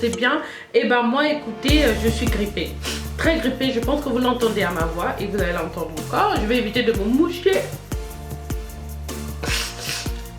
très bien. Et ben moi écoutez, je suis grippée. Très grippée, je pense que vous l'entendez à ma voix et vous allez l'entendre encore. Je vais éviter de me moucher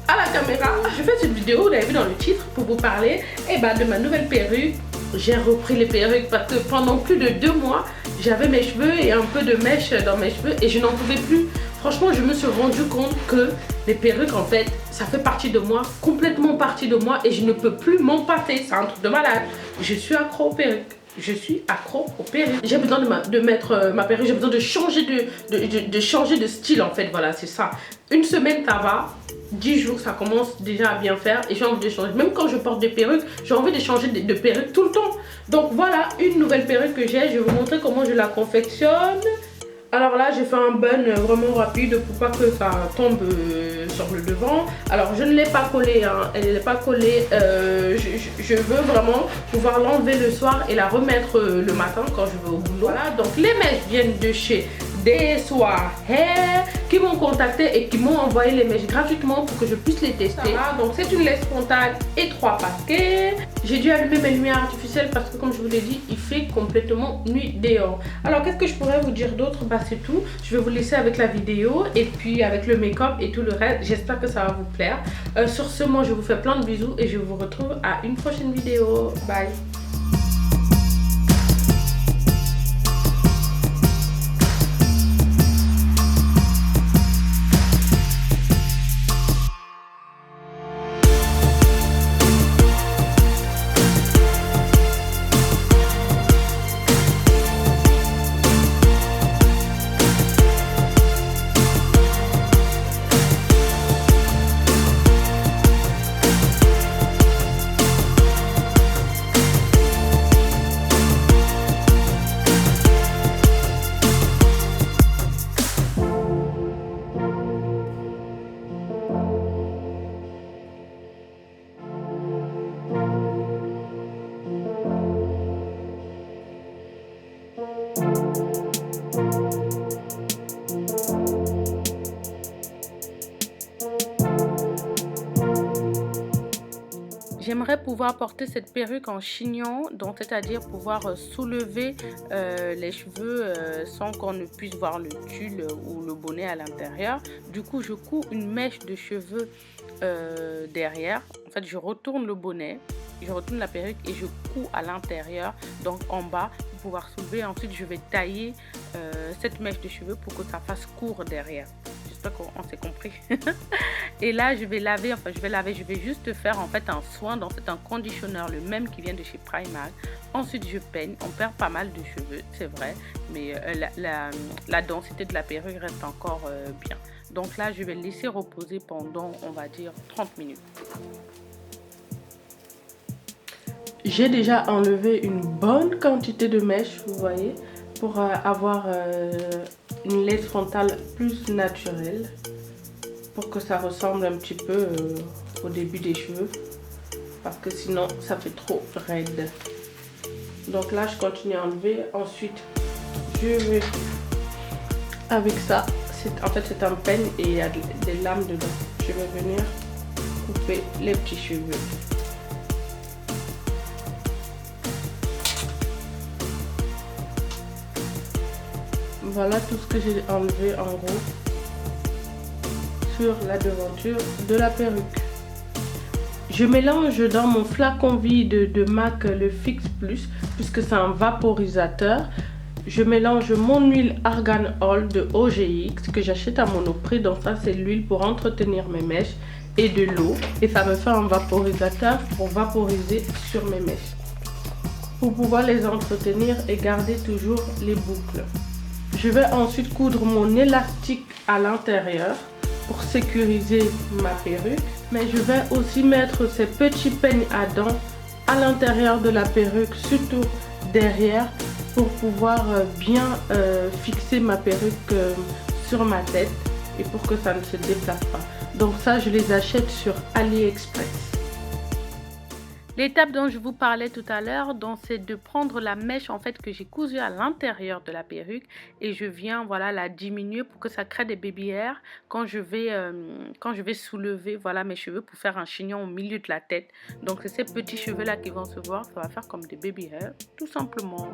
à la caméra. Je fais cette vidéo, vous l'avez vu dans le titre, pour vous parler de ma nouvelle perruque. J'ai repris les perruques parce que pendant plus de 2 mois, j'avais mes cheveux et un peu de mèche dans mes cheveux et je n'en pouvais plus. Franchement, je me suis rendu compte que les perruques, en fait, ça fait partie de moi, complètement partie de moi et je ne peux plus m'empâter. C'est un truc de malade. Je suis accro aux perruques. Je suis accro aux perruques. J'ai besoin de mettre ma perruque, j'ai besoin de changer de changer de style, en fait. Voilà, c'est ça. Une semaine, ça va. 10 jours, ça commence déjà à bien faire et j'ai envie de changer. Même quand je porte des perruques, j'ai envie de changer de perruque tout le temps. Donc voilà, une nouvelle perruque que j'ai. Je vais vous montrer comment je la confectionne. Alors là, j'ai fait un bun vraiment rapide pour pas que ça tombe sur le devant. Alors je ne l'ai pas collée, hein. Elle n'est pas collée. Je veux vraiment pouvoir l'enlever le soir et la remettre le matin quand je vais au boulot. Voilà, donc les mèches viennent de chez DSOA Hair qui m'ont contacté et qui m'ont envoyé les mèches gratuitement pour que je puisse les tester. Donc c'est une laisse frontale et 3 paquets. J'ai dû allumer mes lumières artificielles parce que comme je vous l'ai dit, il fait complètement nuit dehors. Alors qu'est-ce que je pourrais vous dire d'autre? Bah c'est tout. Je vais vous laisser avec la vidéo et puis avec le make-up et tout le reste. J'espère que ça va vous plaire. Sur ce, moi je vous fais plein de bisous et je vous retrouve à une prochaine vidéo. Bye. J'aimerais pouvoir porter cette perruque en chignon, donc c'est-à-dire pouvoir soulever les cheveux sans qu'on ne puisse voir le tulle ou le bonnet à l'intérieur. Du coup, je couds une mèche de cheveux derrière. En fait, je retourne le bonnet, je retourne la perruque et je couds à l'intérieur, donc en bas, pour pouvoir soulever. Ensuite, je vais tailler cette mèche de cheveux pour que ça fasse court derrière. J'espère qu'on s'est compris. Et là, je vais laver, je vais juste faire en fait un soin, donc c'est un conditionneur, le même qui vient de chez Primark. Ensuite, je peigne, on perd pas mal de cheveux, c'est vrai, mais la densité de la perruque reste encore bien. Donc là, je vais laisser reposer pendant, on va dire, 30 minutes. J'ai déjà enlevé une bonne quantité de mèches, vous voyez, pour avoir une laisse frontale plus naturelle, pour que ça ressemble un petit peu au début des cheveux, parce que sinon ça fait trop raide. Donc là je continue à enlever. Ensuite je vais avec ça, en fait c'est un peigne et il y a des lames dedans. Je vais venir couper les petits cheveux. Voilà tout ce que j'ai enlevé en gros sur la devanture de la perruque. Je mélange dans mon flacon vide de MAC le Fix Plus, puisque c'est un vaporisateur. Je mélange mon huile Argan Oil de OGX que j'achète à Monoprix. Donc ça c'est l'huile pour entretenir mes mèches et de l'eau. Et ça me fait un vaporisateur pour vaporiser sur mes mèches, pour pouvoir les entretenir et garder toujours les boucles. Je vais ensuite coudre mon élastique à l'intérieur pour sécuriser ma perruque. Mais je vais aussi mettre ces petits peignes à dents à l'intérieur de la perruque, surtout derrière, pour pouvoir bien fixer ma perruque sur ma tête et pour que ça ne se déplace pas. Donc ça, je les achète sur AliExpress. L'étape dont je vous parlais tout à l'heure, c'est de prendre la mèche en fait que j'ai cousue à l'intérieur de la perruque et je viens voilà la diminuer pour que ça crée des baby hairs quand je vais soulever voilà mes cheveux pour faire un chignon au milieu de la tête. Donc c'est ces petits cheveux là qui vont se voir, ça va faire comme des baby hairs tout simplement.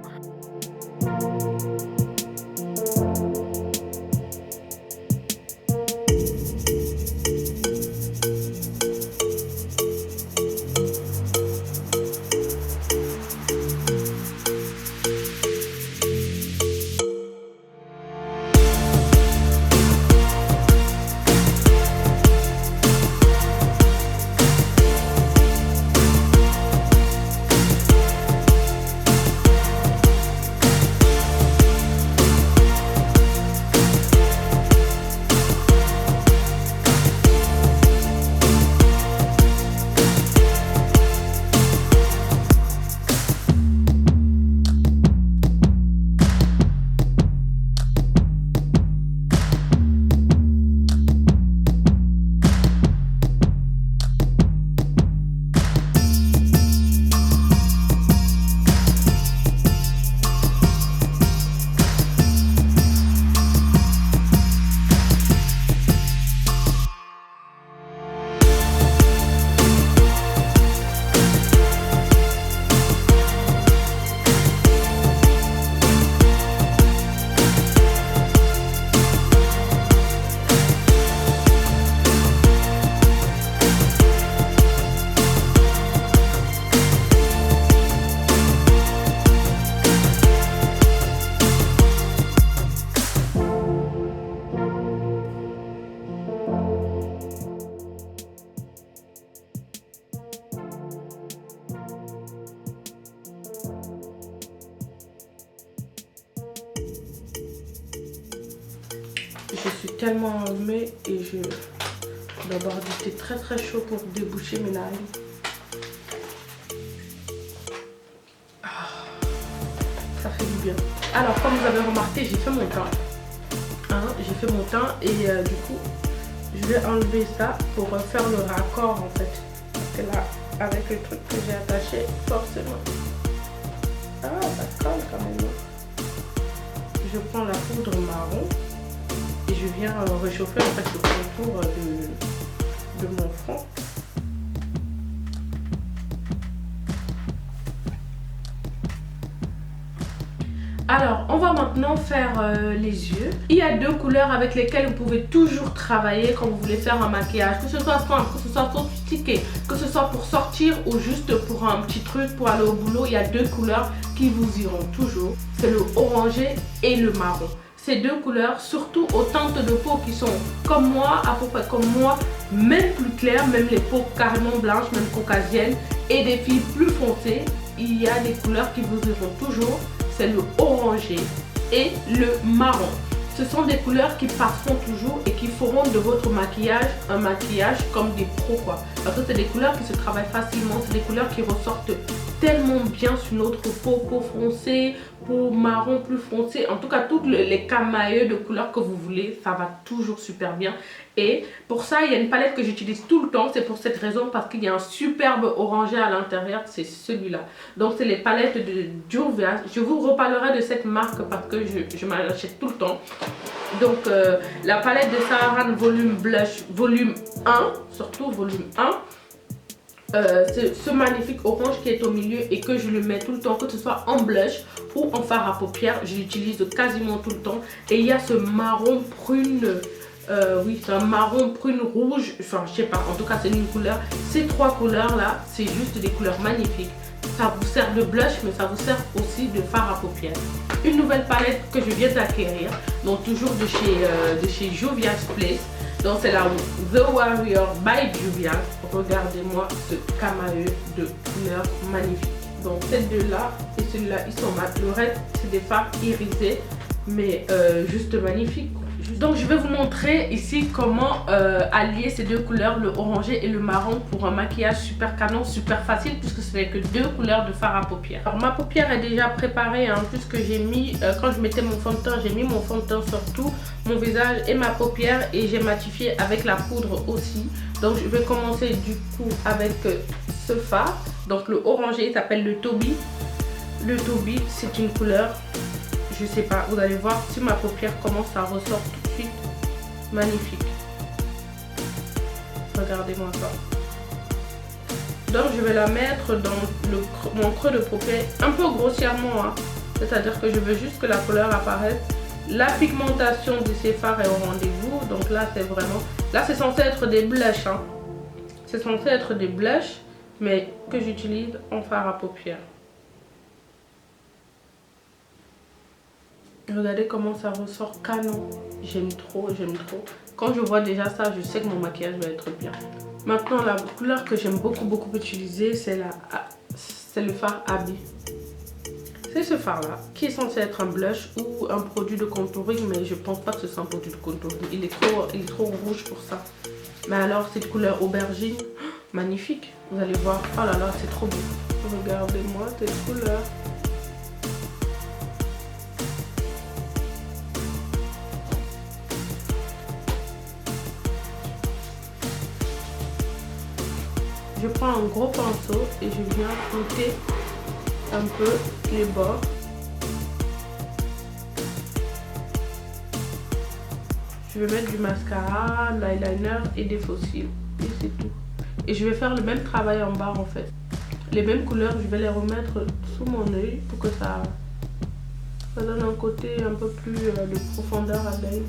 Je suis tellement enrhumée et je dois boire du thé très très chaud pour déboucher mes narines. Ça fait du bien. Alors comme vous avez remarqué, j'ai fait mon teint. J'ai fait mon teint et du coup je vais enlever ça pour faire le raccord en fait. Parce que là, avec le truc que j'ai attaché, forcément. Ça colle quand même. Je prends la poudre marron. Et je viens réchauffer en fait le contour de mon front. Alors, on va maintenant faire les yeux. Il y a deux couleurs avec lesquelles vous pouvez toujours travailler quand vous voulez faire un maquillage. Que ce soit simple, que ce soit sophistiqué, que ce soit pour sortir ou juste pour un petit truc, pour aller au boulot. Il y a deux couleurs qui vous iront toujours. C'est le orangé et le marron. Ces deux couleurs, surtout aux teintes de peau qui sont comme moi, à peu près comme moi, même plus claires, même les peaux carrément blanches, même caucasiennes, et des filles plus foncées, il y a des couleurs qui vous iront toujours, c'est le orangé et le marron. Ce sont des couleurs qui passeront toujours et qui feront de votre maquillage un maquillage comme des pros quoi. Parce que c'est des couleurs qui se travaillent facilement, c'est des couleurs qui ressortent tellement bien sur notre peau foncée, peau marron plus foncée. En tout cas, toutes les camailleux de couleurs que vous voulez, ça va toujours super bien. Et pour ça, il y a une palette que j'utilise tout le temps. C'est pour cette raison, parce qu'il y a un superbe orangé à l'intérieur. C'est celui-là. Donc, c'est les palettes de Juvia's. Je vous reparlerai de cette marque parce que je m'en achète tout le temps. Donc, la palette de Saharan Volume Blush, volume 1. Surtout volume 1. Ce magnifique orange qui est au milieu et que je le mets tout le temps, que ce soit en blush ou en fard à paupières. Je l'utilise quasiment tout le temps. Et il y a ce marron prune... oui, c'est un marron prune rouge, enfin je sais pas, en tout cas c'est une couleur. Ces trois couleurs là, c'est juste des couleurs magnifiques. Ça vous sert de blush, mais ça vous sert aussi de fard à paupières. Une nouvelle palette que je viens d'acquérir, donc toujours de chez Juvia's Place. Donc c'est la The Warrior by Juvia's. Regardez-moi ce camailleux de couleurs magnifiques. Donc ces deux là et celui-là, ils sont mat. Le reste c'est des fards irisés, mais juste magnifiques. Donc je vais vous montrer ici comment allier ces deux couleurs, le orangé et le marron, pour un maquillage super canon, super facile, puisque ce n'est que deux couleurs de fard à paupières. Alors ma paupière est déjà préparée, hein, puisque j'ai mis, quand je mettais mon fond de teint, j'ai mis mon fond de teint sur tout mon visage et ma paupière, et j'ai matifié avec la poudre aussi. Donc je vais commencer du coup avec ce fard. Donc le orangé s'appelle le Toby. Le Toby, c'est une couleur, je sais pas, vous allez voir si ma paupière comment ça ressort tout de suite. Magnifique. Regardez-moi ça. Donc je vais la mettre dans mon creux de paupière un peu grossièrement, hein. C'est-à-dire que je veux juste que la couleur apparaisse. La pigmentation de ces fards est au rendez-vous. Donc là c'est vraiment, là c'est censé être des blushs, hein. C'est censé être des blushs, mais que j'utilise en fard à paupières. Regardez comment ça ressort canon. J'aime trop, j'aime trop. Quand je vois déjà ça, je sais que mon maquillage va être bien. Maintenant, la couleur que j'aime beaucoup utiliser, c'est le fard Abby. C'est ce fard là, qui est censé être un blush ou un produit de contouring, mais je pense pas que ce soit un produit de contouring. Il est trop rouge pour ça. Mais alors, cette couleur aubergine, magnifique. Vous allez voir, oh là là, c'est trop beau. Regardez-moi cette couleur. Je prends un gros pinceau et je viens flouter un peu les bords. Je vais mettre du mascara, l'eyeliner et des faux cils. Et c'est tout. Et je vais faire le même travail en bas en fait. Les mêmes couleurs, je vais les remettre sous mon œil pour que ça donne un côté un peu plus de profondeur à l'œil.